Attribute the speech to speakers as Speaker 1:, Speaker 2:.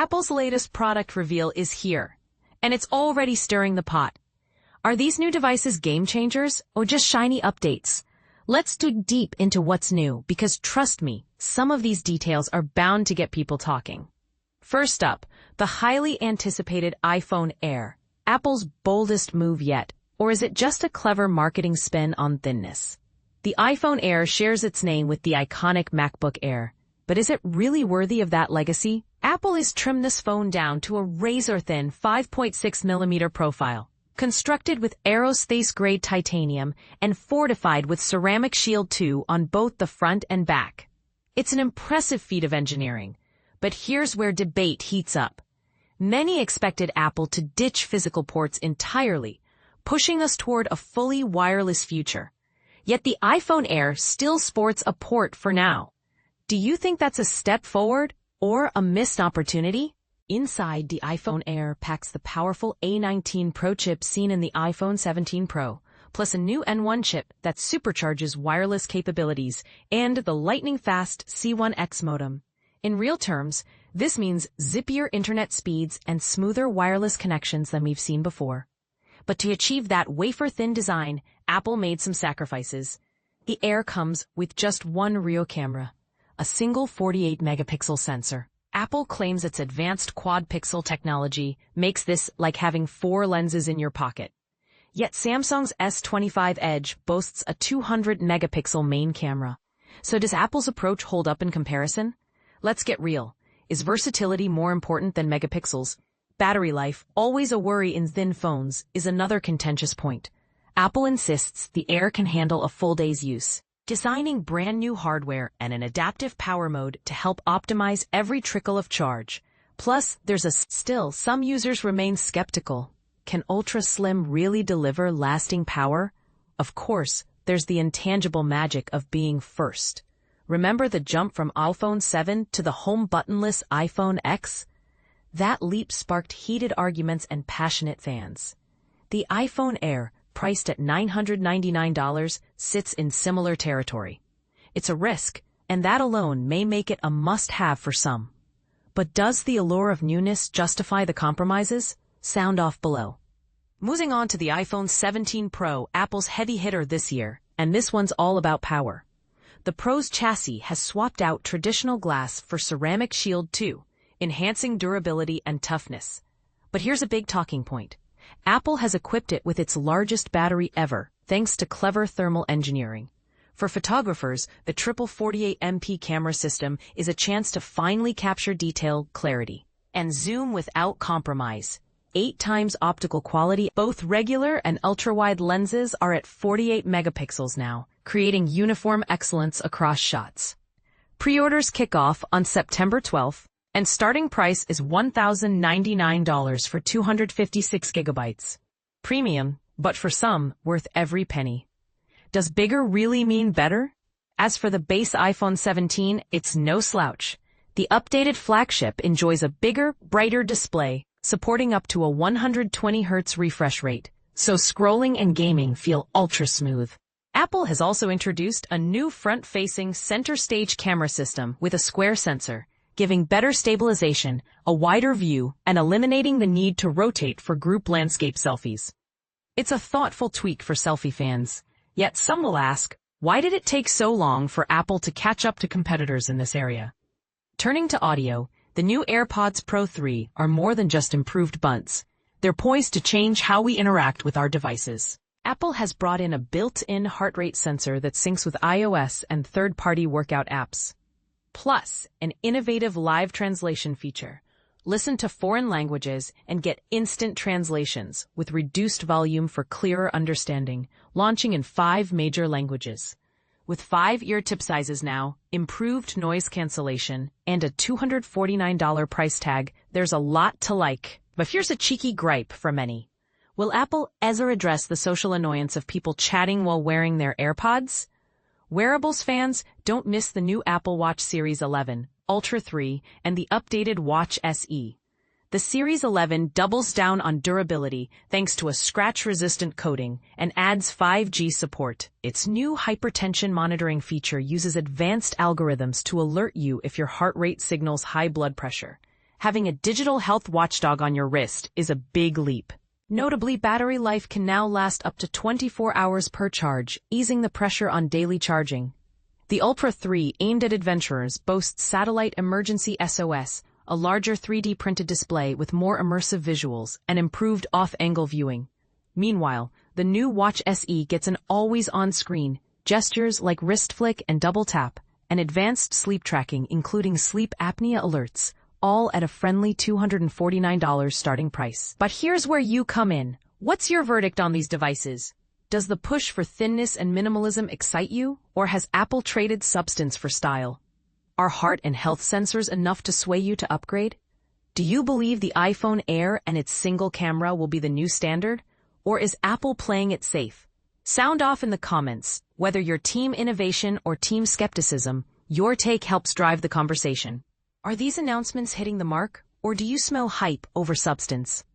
Speaker 1: Apple's latest product reveal is here, and it's already stirring the pot. Are these new devices game changers or just shiny updates? Let's dig deep into what's new because trust me, some of these details are bound to get people talking. First up, the highly anticipated iPhone Air, Apple's boldest move yet, or is it just a clever marketing spin on thinness? The iPhone Air shares its name with the iconic MacBook Air, but is it really worthy of that legacy? Apple has trimmed this phone down to a razor-thin 5.6mm profile, constructed with aerospace-grade titanium and fortified with Ceramic Shield 2 on both the front and back. It's an impressive feat of engineering, but here's where debate heats up. Many expected Apple to ditch physical ports entirely, pushing us toward a fully wireless future. Yet the iPhone Air still sports a port for now. Do you think that's a step forward or a missed opportunity? Inside, the iPhone Air packs the powerful A19 Pro chip seen in the iPhone 17 Pro, plus a new N1 chip that supercharges wireless capabilities and the lightning-fast C1X modem. In real terms, this means zippier internet speeds and smoother wireless connections than we've seen before. But to achieve that wafer-thin design, Apple made some sacrifices. The Air comes with just one rear camera, a single 48-megapixel sensor. Apple claims its advanced quad-pixel technology makes this like having 4 lenses in your pocket. Yet Samsung's S25 Edge boasts a 200-megapixel main camera. So does Apple's approach hold up in comparison? Let's get real. Is versatility more important than megapixels? Battery life, always a worry in thin phones, is another contentious point. Apple insists the Air can handle a full day's use, designing brand new hardware and an adaptive power mode to help optimize every trickle of charge. Plus, there's still some users remain skeptical. Can Ultra Slim really deliver lasting power? Of course, there's the intangible magic of being first. Remember the jump from iPhone 7 to the home buttonless iPhone X? That leap sparked heated arguments and passionate fans. The iPhone Air, priced at $999, sits in similar territory. It's a risk, and that alone may make it a must-have for some. But does the allure of newness justify the compromises? Sound off below. Moving on to the iPhone 17 Pro, Apple's heavy hitter this year, and this one's all about power. The Pro's chassis has swapped out traditional glass for Ceramic Shield 2, enhancing durability and toughness. But here's a big talking point. Apple has equipped it with its largest battery ever, thanks to clever thermal engineering. For photographers, the triple 48MP camera system is a chance to finely capture detail clarity and zoom without compromise. 8 times optical quality. Both regular and ultra-wide lenses are at 48 megapixels now, creating uniform excellence across shots. Pre-orders kick off on September 12th, and starting price is $1,099 for 256 gigabytes. Premium, but for some, worth every penny. Does bigger really mean better? As for the base iPhone 17, it's no slouch. The updated flagship enjoys a bigger, brighter display, supporting up to a 120Hz refresh rate, so scrolling and gaming feel ultra smooth. Apple has also introduced a new front-facing center stage camera system with a square sensor, giving better stabilization, a wider view, and eliminating the need to rotate for group landscape selfies. It's a thoughtful tweak for selfie fans. Yet some will ask, why did it take so long for Apple to catch up to competitors in this area? Turning to audio, the new AirPods Pro 3 are more than just improved buds. They're poised to change how we interact with our devices. Apple has brought in a built-in heart rate sensor that syncs with iOS and third-party workout apps. Plus, an innovative live translation feature. Listen to foreign languages and get instant translations with reduced volume for clearer understanding, launching in 5 major languages. With 5 ear tip sizes now, improved noise cancellation, and a $249 price tag, there's a lot to like. But here's a cheeky gripe for many. Will Apple ever address the social annoyance of people chatting while wearing their AirPods? Wearables fans, don't miss the new Apple Watch Series 11, Ultra 3, and the updated Watch SE. The Series 11 doubles down on durability thanks to a scratch-resistant coating and adds 5G support. Its new hypertension monitoring feature uses advanced algorithms to alert you if your heart rate signals high blood pressure, Having a digital health watchdog on your wrist is a big leap. Notably, battery life can now last up to 24 hours per charge, easing the pressure on daily charging. The Ultra 3, aimed at adventurers, boasts satellite emergency SOS, a larger 3D printed display with more immersive visuals, and improved off-angle viewing. Meanwhile, the new Watch SE gets an always-on screen, gestures like wrist flick and double tap, and advanced sleep tracking including sleep apnea alerts, all at a friendly $249 starting price. But here's where you come in. What's your verdict on these devices? Does the push for thinness and minimalism excite you, or has Apple traded substance for style? Are heart and health sensors enough to sway you to upgrade? Do you believe the iPhone Air and its single camera will be the new standard? Or is Apple playing it safe? Sound off in the comments. Whether you're team innovation or team skepticism, your take helps drive the conversation. Are these announcements hitting the mark, or do you smell hype over substance?